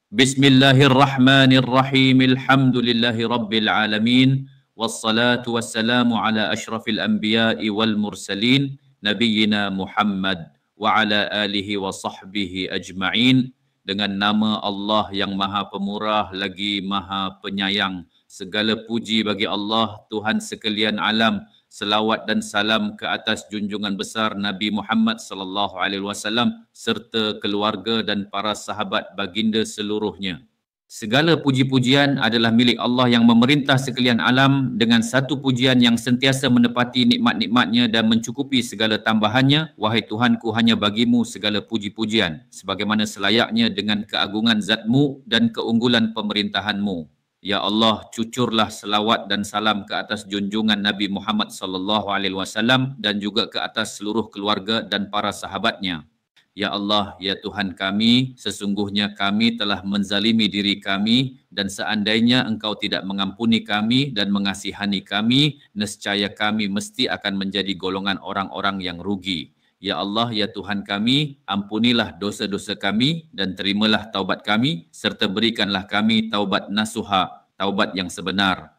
Bismillahirrahmanirrahim. Alhamdulillahi rabbil alamin. Wassalatu wassalamu ala ashrafil anbiya'i wal mursalin. Nabiyyina Muhammad wa ala alihi wa sahbihi ajma'in. Dengan nama Allah yang maha pemurah lagi maha penyayang. Segala puji bagi Allah, Tuhan sekalian alam. Selawat dan salam ke atas junjungan besar Nabi Muhammad sallallahu alaihi wasallam serta keluarga dan para sahabat baginda seluruhnya. Segala puji-pujian adalah milik Allah yang memerintah sekalian alam dengan satu pujian yang sentiasa menepati nikmat-nikmatnya dan mencukupi segala tambahannya. Wahai Tuhanku, hanya bagimu segala puji-pujian sebagaimana selayaknya dengan keagungan zatmu dan keunggulan pemerintahanmu. Ya Allah, cucurlah selawat dan salam ke atas junjungan Nabi Muhammad sallallahu alaihi wasallam dan juga ke atas seluruh keluarga dan para sahabatnya. Ya Allah, ya Tuhan kami, sesungguhnya kami telah menzalimi diri kami dan seandainya Engkau tidak mengampuni kami dan mengasihani kami, nescaya kami mesti akan menjadi golongan orang-orang yang rugi. Ya Allah, ya Tuhan kami, ampunilah dosa-dosa kami dan terimalah taubat kami serta berikanlah kami taubat nasuha, taubat yang sebenar.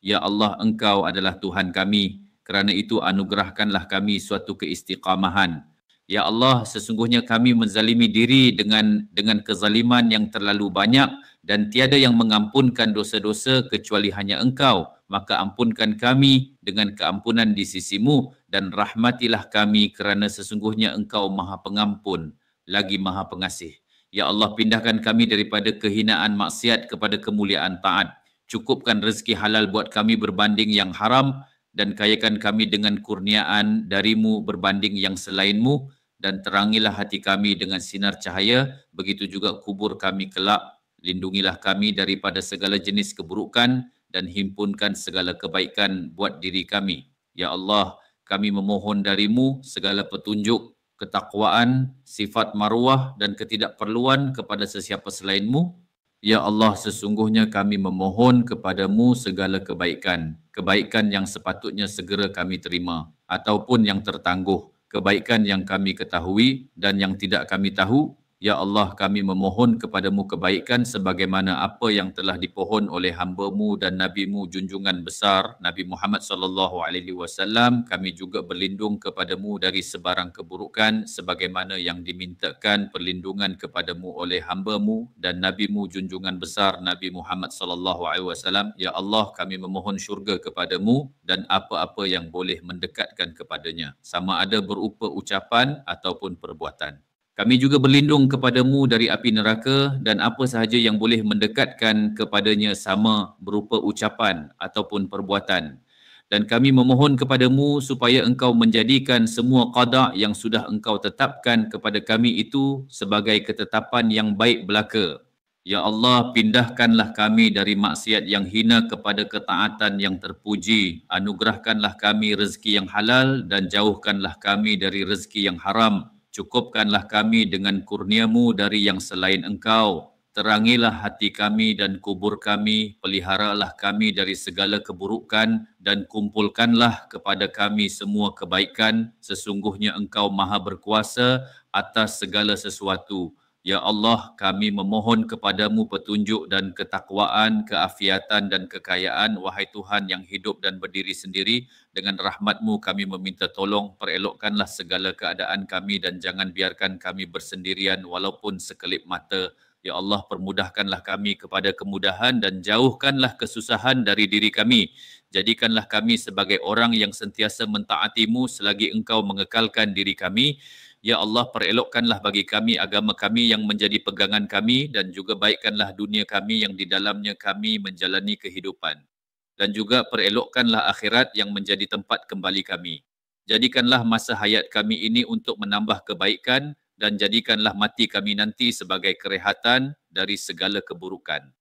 Ya Allah, Engkau adalah Tuhan kami, kerana itu anugerahkanlah kami suatu keistiqamahan. Ya Allah, sesungguhnya kami menzalimi diri dengan kezaliman yang terlalu banyak dan tiada yang mengampunkan dosa-dosa kecuali hanya Engkau. Maka ampunkan kami dengan keampunan di sisimu dan rahmatilah kami kerana sesungguhnya Engkau Maha Pengampun lagi Maha Pengasih. Ya Allah, pindahkan kami daripada kehinaan maksiat kepada kemuliaan taat. Cukupkan rezeki halal buat kami berbanding yang haram dan kayakan kami dengan kurniaan darimu berbanding yang selainmu dan terangilah hati kami dengan sinar cahaya. Begitu juga kubur kami kelak. Lindungilah kami daripada segala jenis keburukan dan himpunkan segala kebaikan buat diri kami. Ya Allah, kami memohon darimu segala petunjuk, ketakwaan, sifat maruah dan ketidakperluan kepada sesiapa selainmu. Ya Allah, sesungguhnya kami memohon kepadamu segala kebaikan. Kebaikan yang sepatutnya segera kami terima ataupun yang tertangguh. Kebaikan yang kami ketahui dan yang tidak kami tahu. Ya Allah, kami memohon kepadamu kebaikan sebagaimana apa yang telah dipohon oleh hamba-Mu dan Nabi-Mu junjungan besar Nabi Muhammad sallallahu alaihi wasallam. Kami juga berlindung kepadamu dari sebarang keburukan sebagaimana yang dimintakan perlindungan kepadamu oleh hamba-Mu dan Nabi-Mu junjungan besar Nabi Muhammad sallallahu alaihi wasallam. Ya Allah, kami memohon syurga kepadamu dan apa-apa yang boleh mendekatkan kepadanya, sama ada berupa ucapan ataupun perbuatan. Kami juga berlindung kepadamu dari api neraka dan apa sahaja yang boleh mendekatkan kepadanya sama berupa ucapan ataupun perbuatan. Dan kami memohon kepadamu supaya engkau menjadikan semua qada yang sudah engkau tetapkan kepada kami itu sebagai ketetapan yang baik belaka. Ya Allah, pindahkanlah kami dari maksiat yang hina kepada ketaatan yang terpuji. Anugerahkanlah kami rezeki yang halal dan jauhkanlah kami dari rezeki yang haram. Cukupkanlah kami dengan kurniamu dari yang selain engkau. Terangilah hati kami dan kubur kami. Peliharalah kami dari segala keburukan dan kumpulkanlah kepada kami semua kebaikan. Sesungguhnya engkau maha berkuasa atas segala sesuatu. Ya Allah, kami memohon kepadamu petunjuk dan ketakwaan, keafiatan dan kekayaan. Wahai Tuhan yang hidup dan berdiri sendiri, dengan rahmat-Mu kami meminta tolong, perelokkanlah segala keadaan kami dan jangan biarkan kami bersendirian walaupun sekelip mata. Ya Allah, permudahkanlah kami kepada kemudahan dan jauhkanlah kesusahan dari diri kami. Jadikanlah kami sebagai orang yang sentiasa mentaati-Mu selagi Engkau mengekalkan diri kami. Ya Allah, perelokkanlah bagi kami agama kami yang menjadi pegangan kami dan juga baikkanlah dunia kami yang di dalamnya kami menjalani kehidupan. Dan juga perelokkanlah akhirat yang menjadi tempat kembali kami. Jadikanlah masa hayat kami ini untuk menambah kebaikan dan jadikanlah mati kami nanti sebagai kerehatan dari segala keburukan.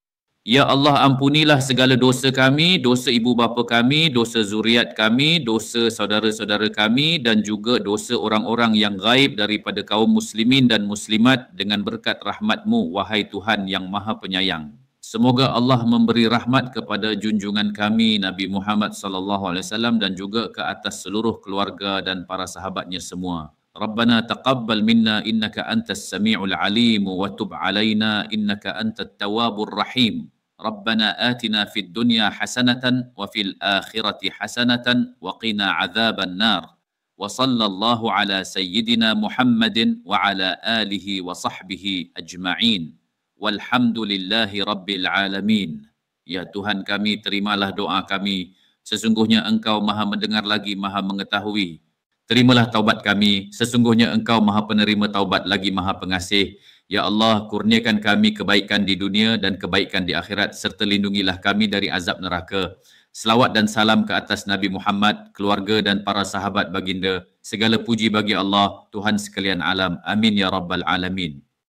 Ya Allah, ampunilah segala dosa kami, dosa ibu bapa kami, dosa zuriat kami, dosa saudara-saudara kami dan juga dosa orang-orang yang gaib daripada kaum muslimin dan muslimat dengan berkat rahmat-Mu, wahai Tuhan yang Maha Penyayang. Semoga Allah memberi rahmat kepada junjungan kami Nabi Muhammad sallallahu alaihi wasallam dan juga ke atas seluruh keluarga dan para sahabatnya semua. ربنا تقبل منا إنك أنت السميع العليم وتب علينا إنك أنت التواب الرحيم ربنا آتنا في الدنيا حسنة وفي الآخرة حسنة وقنا عذاب النار وصلى الله على سيدنا محمد وعلى آله وصحبه أجمعين والحمد لله رب العالمين. Ya Tuhan kami, terimalah doa kami. Sesungguhnya Engkau Maha mendengar lagi Maha mengetahui. Terimalah taubat kami. Sesungguhnya Engkau Maha penerima taubat lagi Maha pengasih. Ya Allah, kurniakan kami kebaikan di dunia dan kebaikan di akhirat serta lindungilah kami dari azab neraka. Selawat dan salam ke atas Nabi Muhammad, keluarga dan para sahabat baginda. Segala puji bagi Allah, Tuhan sekalian alam. Amin ya rabbal alamin.